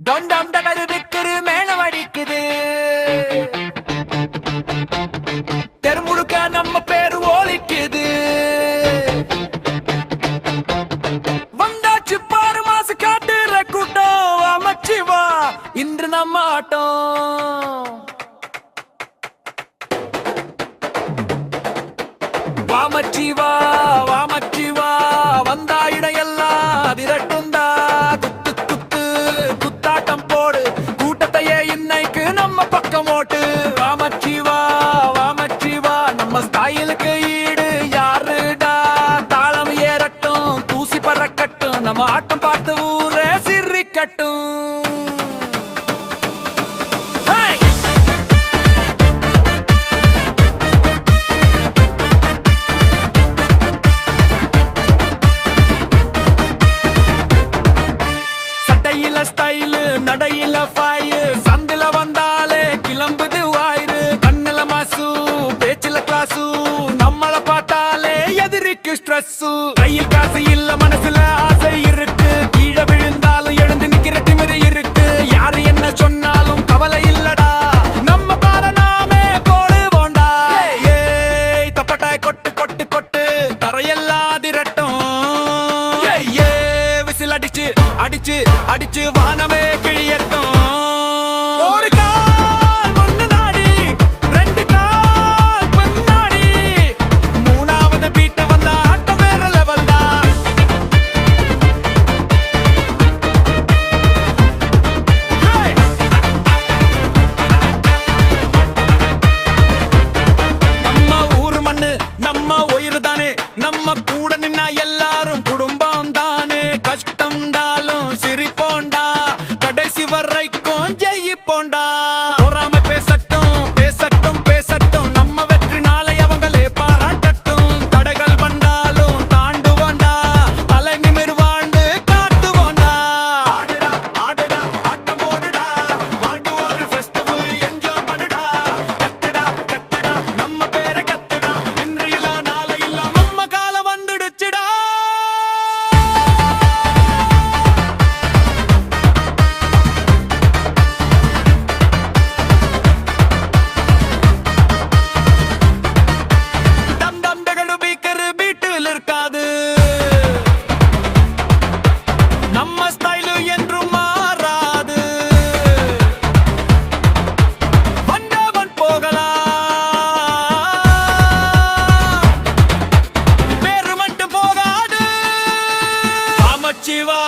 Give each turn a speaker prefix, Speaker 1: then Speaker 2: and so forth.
Speaker 1: தொண்டம் தகருக்குது மேளம் அடிக்குது. தெருமுழுக்க நம்ம பேரு ஓலிக்குது. வந்தாச்சு பாரு மாசு காட்டுற கூட்டம். அமைச்சிவா இன்று நம்ம ஆட்டம். வாமச்சிவா வாமச்சிவா வந்தா இடையெல்லாம் அதிரட்டுந்தா. குத்து குத்து குத்தாட்டம் போடு, கூட்டத்தையே இன்னைக்கு நம்ம பக்கம் ஓட்டு. வாமச்சிவா வாமச்சிவா நம்ம ஸ்டைலுக்கு ஈடு யாருடா. தாளம் ஏறட்டும் தூசி பறக்கட்டும், நம்ம ஆட்டம் பார்த்து ஊரே சிரிக்கட்டும். ஸ்டைலு நடையில பாயு, சந்தில வந்தாலே கிளம்புது வாயிரு. கண்ணுல மாசு பேச்சுல கிளாசு, நம்மள பார்த்தாலே எதிரிக்கு ஸ்ட்ரெஸ். கையில் காசு இல்ல மனசுல ஆசை இருக்கு, கீழே விழுந்தாலும் எழுந்து நிக்கிற திமிரு இருக்கு. யாரு என்ன சொன்னாலும் கவலை இல்லடா, நம்ம பார நாமே போடுவோண்டா. ஏய் தப்பட்டாய் கொட்டு கொட்டு கொட்டு தரையெல்லாம் திரட்டும். விசில் அடிச்சு அடிச்சு அடிச்சு வானமே கிழியட்டும். ஒரு கால் முன்னாடி, ரெண்டு கால் பின்னாடி, மூணாவது பீட்ட வந்த ஆட்டம் வேற லெவல் தான். நம்ம ஊரு மண்ணு நம்ம உயிர் தானே, நம்ம கூட நின்னா எல்லாரும் குடும்பம் தானே. கஷ்டம்டாலும் சிரிப்போண்டா, கடைசி வரைக்கும் ஜெயிப்போண்டா. பொறாம பேசட்டும் பேசட்டும் பேசட்டும், நம்ம வெற்றி நாளை அவங்களே பாராட்டட்டும். தடைகள் வந்தாலும் தாண்டுவோண்டா, தலை நிமிர் வாழ்ந்து காட்டுவோண்டா. ஆடுடா ஆடுடா ஆட்டம் போடுடா, வாழ்ந்து ஒரு ஃபெஸ்டிவல் என்ஜாய் பண்ணுடா. கத்துடா கத்துடா நம்ம பேரை கத்துடா, இன்று இல்ல நாளை இல்ல நம்ம காலம் வந்துடுச்சுடா. இருக்காது நம்ம ஸ்டைலு என்றும் மாறாது. வந்தவன் போகலாம், பேரு மட்டும் போகாது. அமைச்சிவா